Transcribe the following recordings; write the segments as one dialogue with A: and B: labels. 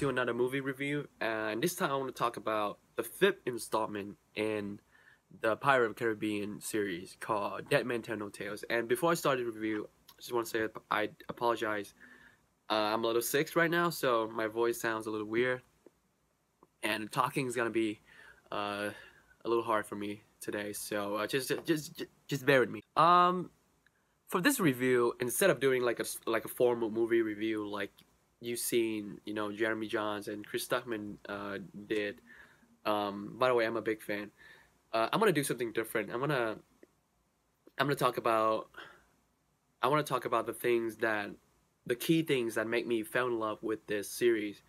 A: to another movie review, and this time I want to talk about the fifth installment in the Pirate of the Caribbean series called Dead Man Tell No Tales. And before I start the review, I just want to say I apologize. I'm a little sick right now, so my voice sounds a little weird, and talking is gonna be uh, a little hard for me today. So just bear with me. For this review, instead of doing like a formal movie review like you've seen, Jeremy Jahns and Chris Stuckman did. By the way, I'm a big fan. I'm gonna do something different. I'm gonna talk about I want to talk about the key things that make me fell in love with this series,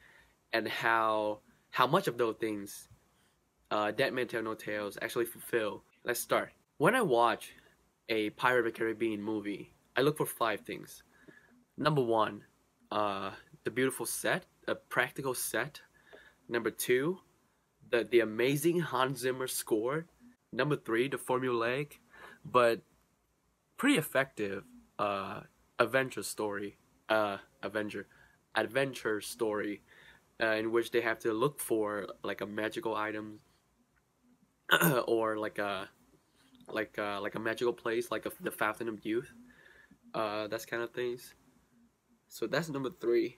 A: and how much of those things Dead Man Tell No Tales actually fulfill. Let's start. When I watch a Pirate of the Caribbean movie, I look for five things. Number one, the beautiful set, a practical set. Number two, the amazing Hans Zimmer score. Number three, the formulaic but pretty effective adventure story. Avenger adventure story in which they have to look for like a magical item or like a magical place like the Fountain of Youth. That's kind of things. So that's number three.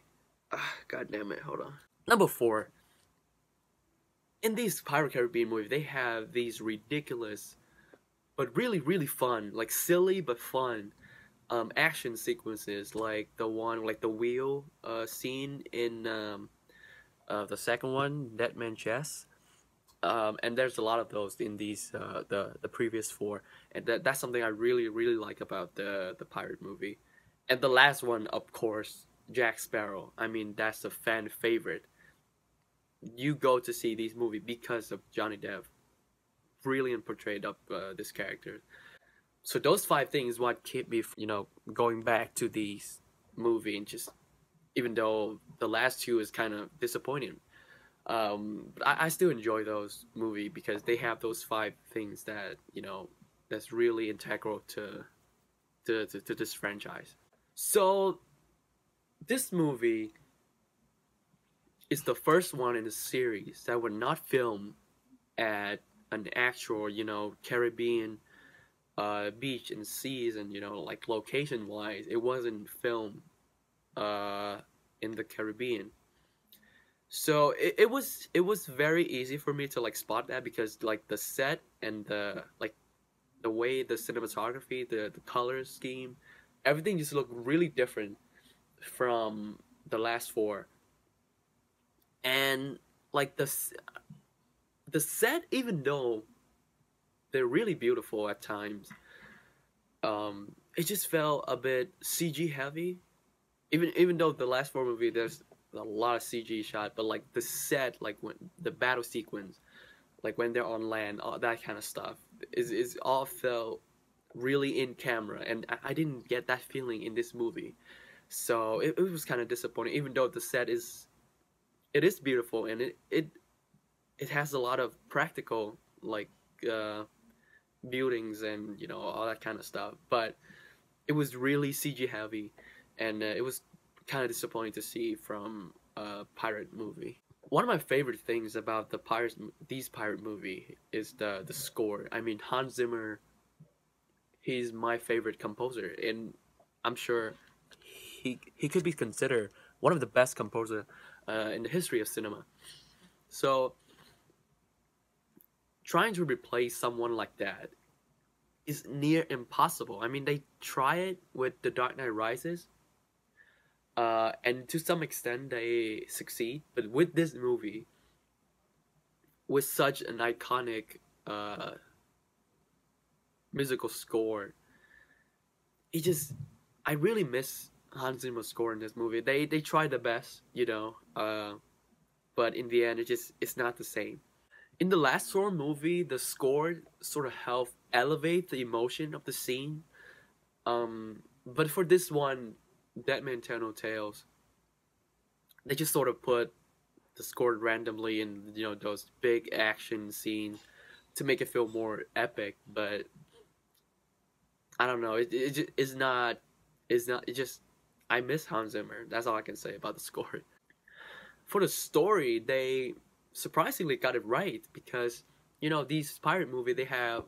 A: God damn it, hold on. Number four. In these Pirate Caribbean movies, they have these ridiculous, but really, really fun, like silly but fun, action sequences, like the wheel, scene in the second one, Dead Man Chess. And there's a lot of those in these the previous four, and that's something I really, really like about the pirate movie. And the last one, of course, Jack Sparrow. I mean, that's a fan favorite. You go to see these movies because of Johnny Depp. Brilliant portrayed of this character. So those five things what keep me, going back to these movie, and just even though the last two is kind of disappointing, I still enjoy those movie because they have those five things that that's really integral to this franchise. So this movie is the first one in the series that were not filmed at an actual, Caribbean beach and seas, and like location wise, it wasn't filmed in the Caribbean. So it was very easy for me to like spot that because like the set and the way the cinematography, the color scheme, everything just looked really different from the last four. And like the set, even though they're really beautiful at times, it just felt a bit CG heavy. Even though the last four movie there's a lot of CG shot, but like the set, like when the battle sequence, like when they're on land, all that kind of stuff is all felt really in camera, and I didn't get that feeling in this movie. So it was kind of disappointing, even though the set is beautiful, and it has a lot of practical like uh, buildings and all that kind of stuff, but it was really CG heavy, and it was kind of disappointing to see from a pirate movie. One of my favorite things about these pirate movie is the score. I mean, Hans Zimmer, he's my favorite composer, and I'm sure he could be considered one of the best composer in the history of cinema. So trying to replace someone like that is near impossible. I mean, they try it with The Dark Knight Rises, and to some extent they succeed. But with this movie, with such an iconic musical score, it just I really miss Hans Zimmer's score in this movie. They tried the best, but in the end, it's not the same. In the last Thor movie, the score sort of helped elevate the emotion of the scene. But for this one, Dead Man Tell No Tales, they just sort of put the score randomly in those big action scenes to make it feel more epic. But I don't know, it's not it just I miss Hans Zimmer. That's all I can say about the score. for the story, they surprisingly got it right because these pirate movie they have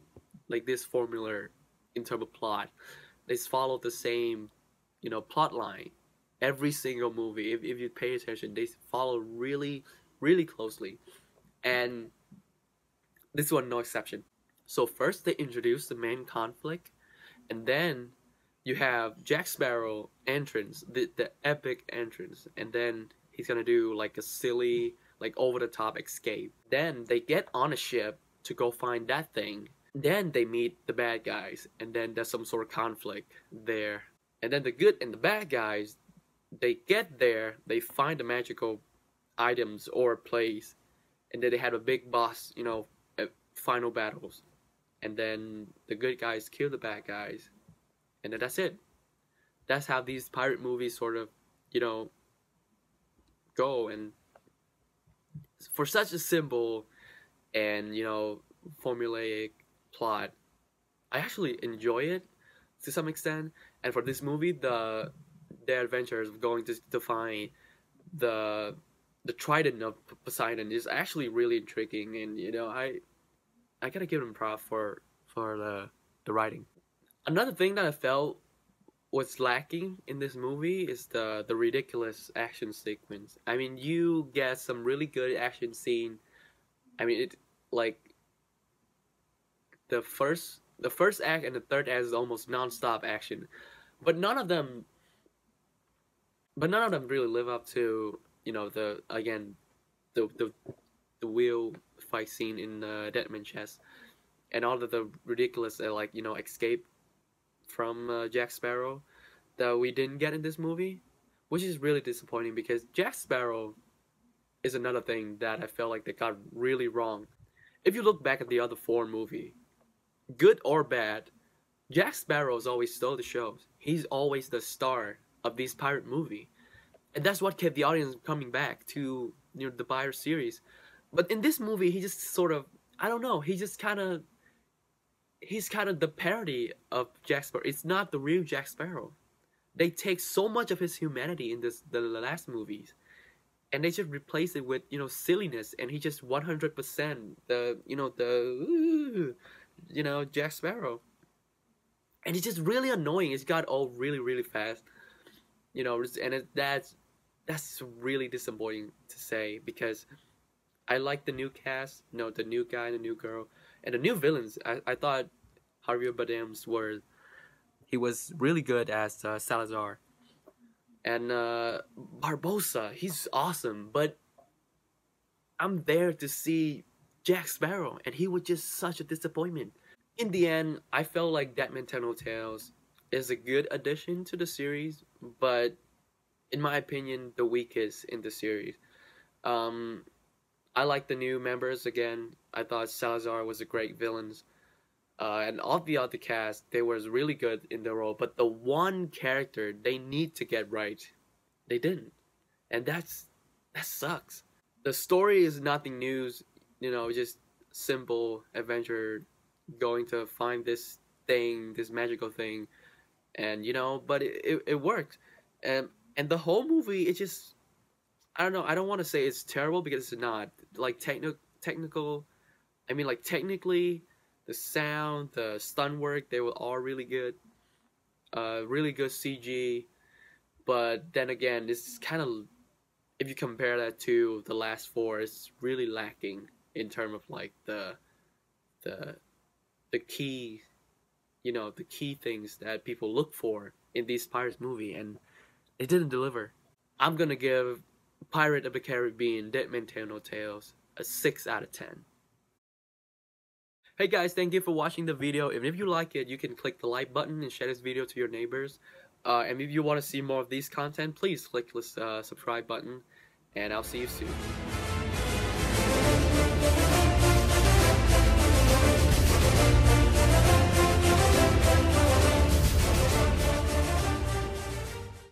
A: like this formula in terms of plot. They follow the same plot line every single movie. If you pay attention, they follow really really closely, and this one no exception. So first they introduce the main conflict, and then you have Jack Sparrow entrance, the epic entrance, and then he's gonna do like a silly, like over the top escape. Then they get on a ship to go find that thing. Then they meet the bad guys, and then there's some sort of conflict there. And then the good and the bad guys, they get there, they find the magical items or place, and then they have a big boss, final battles. And then the good guys kill the bad guys, and then that's it. That's how these pirate movies sort of, go. And for such a simple and formulaic plot, I actually enjoy it to some extent. And for this movie, their adventures of going to find the trident of Poseidon is actually really intriguing, and I gotta give them props for the writing. Another thing that I felt was lacking in this movie is the ridiculous action sequence. I mean, you get some really good action scene. I mean, it like the first act and the third act is almost non-stop action, but none of them really live up to the wheel fight scene in Deadman Chest, and all of the ridiculous escape from Jack Sparrow that we didn't get in this movie, which is really disappointing because Jack Sparrow is another thing that I felt like they got really wrong. If you look back at the other four movies, good or bad, Jack Sparrow's always stole the show. He's always the star of these pirate movie, and that's what kept the audience coming back to the pirate series. But in this movie, he just sort of, I don't know, he's kind of the parody of Jack Sparrow. It's not the real Jack Sparrow. They take so much of his humanity in the last movies, and they just replace it with silliness, and he just 100% Jack Sparrow, and it's just really annoying. It's got all really really fast, and that's really disappointing to say because I like the new cast, the new guy and the new girl, and the new villains. I thought Javier Bardem's he was really good as Salazar, and Barbossa, he's awesome. But I'm there to see Jack Sparrow, and he was just such a disappointment. In the end, I felt like Deadman Tell No Tales is a good addition to the series, but in my opinion, the weakest in the series. I like the new members again. I thought Salazar was a great villain. And all the other cast, they were really good in their role. But the one character they need to get right, they didn't. And that sucks. The story is nothing new, just simple adventure, going to find this thing, this magical thing. And, but it worked. And the whole movie, it just, I don't know. I don't want to say it's terrible because it's not. Like technical, I mean, like technically, the sound, the stunt work, they were all really good. Really good CG. But then again, this is kind of, if you compare that to the last four, it's really lacking in terms of like the key, the key things that people look for in these Pirates movie, and it didn't deliver. I'm gonna give Pirate of the Caribbean Deadman Tell No Tales a 6 out of 10. Hey guys, thank you for watching the video. If you like it, you can click the like button and share this video to your neighbors. And if you want to see more of these content, please click the subscribe button, and I'll see you soon.